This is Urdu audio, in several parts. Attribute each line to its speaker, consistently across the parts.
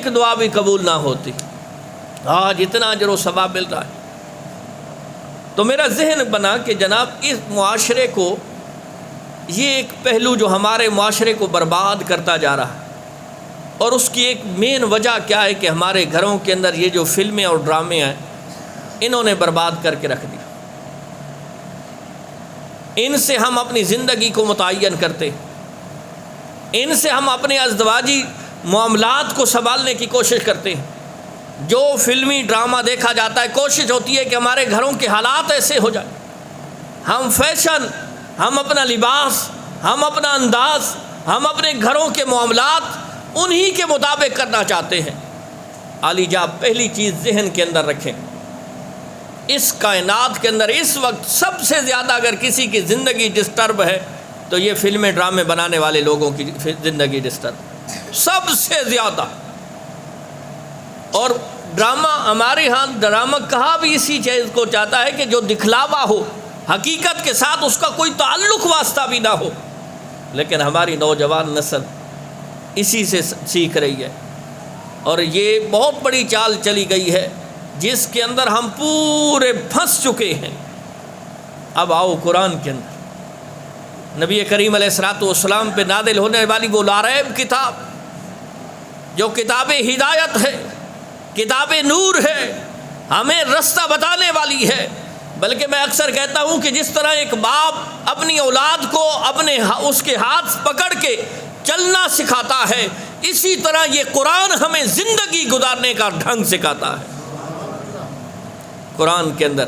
Speaker 1: ایک دعا بھی قبول نہ ہوتی، آج اتنا اجر و ثواب مل رہا ہے۔ تو میرا ذہن بنا کہ جناب اس معاشرے کو، یہ ایک پہلو جو ہمارے معاشرے کو برباد کرتا جا رہا ہے، اور اس کی ایک مین وجہ کیا ہے کہ ہمارے گھروں کے اندر یہ جو فلمیں اور ڈرامے ہیں انہوں نے برباد کر کے رکھ دیا۔ ان سے ہم اپنی زندگی کو متعین کرتے، ان سے ہم اپنے ازدواجی معاملات کو سنبھالنے کی کوشش کرتے ہیں۔ جو فلمی ڈرامہ دیکھا جاتا ہے، کوشش ہوتی ہے کہ ہمارے گھروں کے حالات ایسے ہو جائیں، ہم فیشن، ہم اپنا لباس، ہم اپنا انداز، ہم اپنے گھروں کے معاملات انہی کے مطابق کرنا چاہتے ہیں۔ علی جان پہلی چیز ذہن کے اندر رکھیں، اس کائنات کے اندر اس وقت سب سے زیادہ اگر کسی کی زندگی ڈسٹرب ہے تو یہ فلمیں ڈرامے بنانے والے لوگوں کی زندگی ڈسٹرب سب سے زیادہ۔ اور ڈرامہ، ہمارے ہاں ڈرامہ کہا بھی اسی چیز کو چاہتا ہے کہ جو دکھلاوا ہو، حقیقت کے ساتھ اس کا کوئی تعلق واسطہ بھی نہ ہو، لیکن ہماری نوجوان نسل اسی سے سیکھ رہی ہے، اور یہ بہت بڑی چال چلی گئی ہے جس کے اندر ہم پورے پھنس چکے ہیں۔ اب آؤ قرآن کے اندر نبی کریم علیہ الصلوۃ والسلام پہ نازل ہونے والی وہ لاریب کتاب، جو کتاب ہدایت ہے، کتاب نور ہے، ہمیں رستہ بتانے والی ہے۔ بلکہ میں اکثر کہتا ہوں کہ جس طرح ایک باپ اپنی اولاد کو اس کے ہاتھ پکڑ کے چلنا سکھاتا ہے، اسی طرح یہ قرآن ہمیں زندگی گزارنے کا ڈھنگ سکھاتا ہے۔ قرآن کے اندر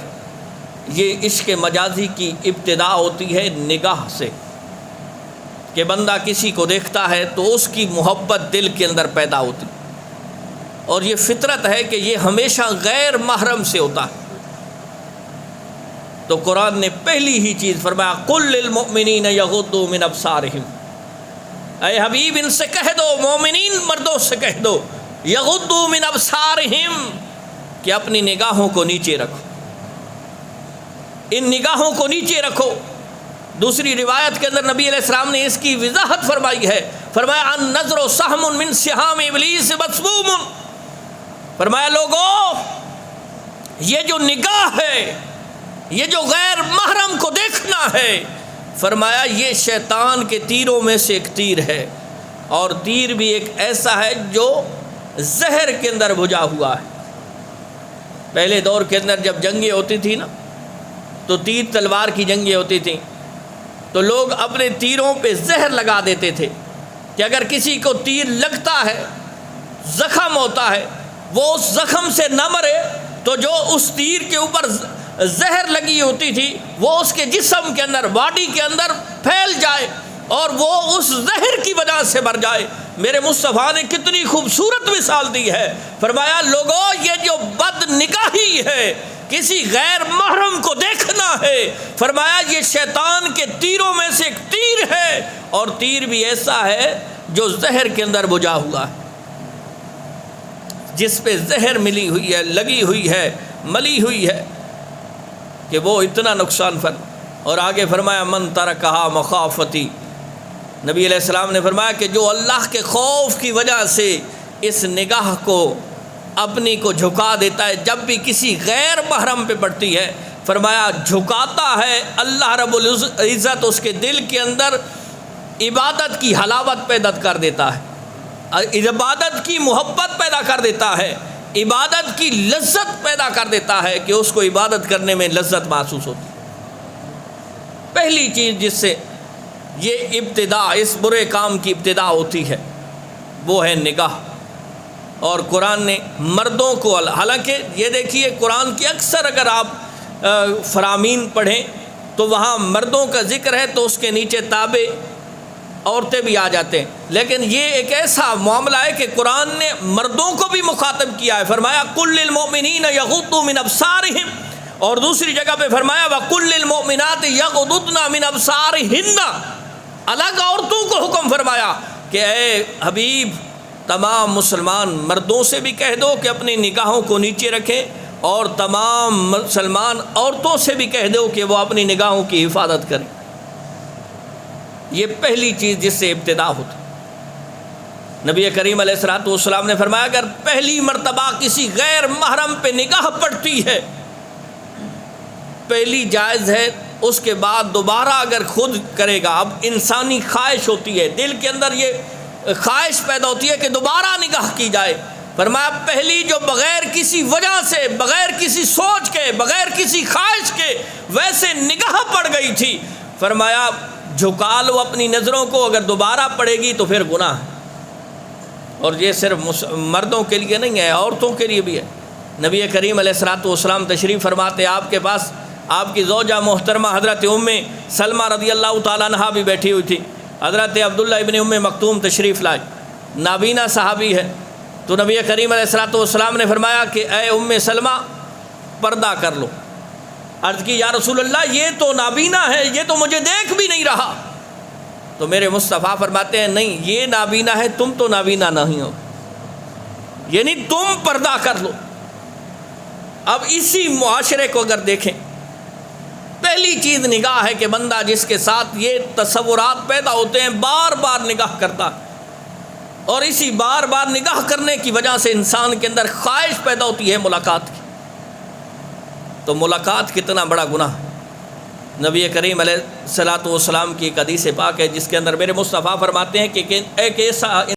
Speaker 1: یہ عشق مجازی کی ابتدا ہوتی ہے نگاہ سے، کہ بندہ کسی کو دیکھتا ہے تو اس کی محبت دل کے اندر پیدا ہوتی، اور یہ فطرت ہے کہ یہ ہمیشہ غیر محرم سے ہوتا ہے۔ تو قرآن نے پہلی ہی چیز فرمایا، قل للمؤمنین یغضوا من ابصارہم، اے حبیب ان سے کہہ دو، مومنین مردوں سے کہہ دو، یغضوا من ابصارہم، کہ اپنی نگاہوں کو نیچے رکھو، ان نگاہوں کو نیچے رکھو۔ دوسری روایت کے اندر نبی علیہ السلام نے اس کی وضاحت فرمائی ہے، فرمایا النظر سہم من سہام ابلیس مسموم، فرمایا لوگو یہ جو نگاہ ہے، یہ جو غیر محرم کو دیکھنا ہے، فرمایا یہ شیطان کے تیروں میں سے ایک تیر ہے، اور تیر بھی ایک ایسا ہے جو زہر کے اندر بھجا ہوا ہے۔ پہلے دور کے اندر جب جنگیں ہوتی تھی نا، تو تیر تلوار کی جنگیں ہوتی تھیں، تو لوگ اپنے تیروں پہ زہر لگا دیتے تھے کہ اگر کسی کو تیر لگتا ہے، زخم ہوتا ہے، وہ اس زخم سے نہ مرے تو جو اس تیر کے اوپر زہر لگی ہوتی تھی وہ اس کے جسم کے اندر، باڈی کے اندر پھیل جائے اور وہ اس زہر کی وجہ سے مر جائے۔ میرے مصطفیٰ نے کتنی خوبصورت مثال دی ہے، فرمایا لوگو یہ جو بد نگاہی ہے، کسی غیر محرم کو دیکھنا ہے، فرمایا یہ شیطان کے تیروں میں سے ایک تیر ہے، اور تیر بھی ایسا ہے جو زہر کے اندر بجھا ہوا ہے، جس پہ زہر ملی ہوئی ہے، لگی ہوئی ہے، ملی ہوئی ہے، کہ وہ اتنا نقصان اور آگے فرمایا من ترکہا مخافتی، نبی علیہ السلام نے فرمایا کہ جو اللہ کے خوف کی وجہ سے اس نگاہ کو اپنی کو جھکا دیتا ہے، جب بھی کسی غیر محرم پہ پڑتی ہے، فرمایا جھکاتا ہے اللہ رب العزت اس کے دل کے اندر عبادت کی حلاوت پیدا کر دیتا ہے، عبادت کی محبت پیدا کر دیتا ہے، عبادت کی لذت پیدا کر دیتا ہے کہ اس کو عبادت کرنے میں لذت محسوس ہوتی ہے۔ پہلی چیز جس سے یہ ابتدا، اس برے کام کی ابتدا ہوتی ہے، وہ ہے نگاہ۔ اور قرآن نے مردوں کو، حالانکہ یہ دیکھیے قرآن کی اکثر اگر آپ فرامین پڑھیں تو وہاں مردوں کا ذکر ہے تو اس کے نیچے تابع عورتیں بھی آ جاتے ہیں، لیکن یہ ایک ایسا معاملہ ہے کہ قرآن نے مردوں کو بھی مخاطب کیا ہے، فرمایا قل للمؤمنین یغضوا من ابصارہم، اور دوسری جگہ پہ فرمایا وقل للمؤمنات یغضضن من ابصارہن، الگ عورتوں کو حکم فرمایا کہ اے حبیب تمام مسلمان مردوں سے بھی کہہ دو کہ اپنی نگاہوں کو نیچے رکھیں، اور تمام مسلمان عورتوں سے بھی کہہ دو کہ وہ اپنی نگاہوں کی حفاظت کریں۔ یہ پہلی چیز جس سے ابتدا ہوتی۔ نبی کریم علیہ الصلوۃ والسلام نے فرمایا اگر پہلی مرتبہ کسی غیر محرم پہ نگاہ پڑتی ہے، پہلی جائز ہے، اس کے بعد دوبارہ اگر خود کرے گا، اب انسانی خواہش ہوتی ہے، دل کے اندر یہ خواہش پیدا ہوتی ہے کہ دوبارہ نگاہ کی جائے، فرمایا پہلی جو بغیر کسی وجہ سے، بغیر کسی سوچ کے، بغیر کسی خواہش کے ویسے نگاہ پڑ گئی تھی، فرمایا جھکا لو اپنی نظروں کو، اگر دوبارہ پڑے گی تو پھر گناہ ہے۔ اور یہ صرف مردوں کے لیے نہیں ہے، عورتوں کے لیے بھی ہے۔ نبی کریم علیہ الصلوۃ والسلام تشریف فرماتے، آپ کے پاس آپ کی زوجہ محترمہ حضرت ام سلمہ رضی اللہ تعالیٰ عنہا بھی بیٹھی ہوئی تھی، حضرت عبداللہ ابن ام مکتوم تشریف لائے، نابینا صحابی ہے، تو نبی کریم علیہ الصلوۃ والسلام نے فرمایا کہ اے ام سلمہ پردہ کر لو۔ عرض کی یا رسول اللہ یہ تو نابینا ہے، یہ تو مجھے دیکھ بھی نہیں رہا، تو میرے مصطفیٰ فرماتے ہیں نہیں، یہ نابینا ہے، تم تو نابینا نہیں ہو، یعنی تم پردہ کر لو۔ اب اسی معاشرے کو اگر دیکھیں، پہلی چیز نگاہ ہے کہ بندہ جس کے ساتھ یہ تصورات پیدا ہوتے ہیں بار بار نگاہ کرتا، اور اسی بار بار نگاہ کرنے کی وجہ سے انسان کے اندر خواہش پیدا ہوتی ہے ملاقات کی، تو ملاقات کتنا بڑا گناہ۔ نبی کریم علیہ الصلوۃ والسلام کی ایک حدیث پاک ہے جس کے اندر میرے مصطفیٰ فرماتے ہیں کہ ایک ایسا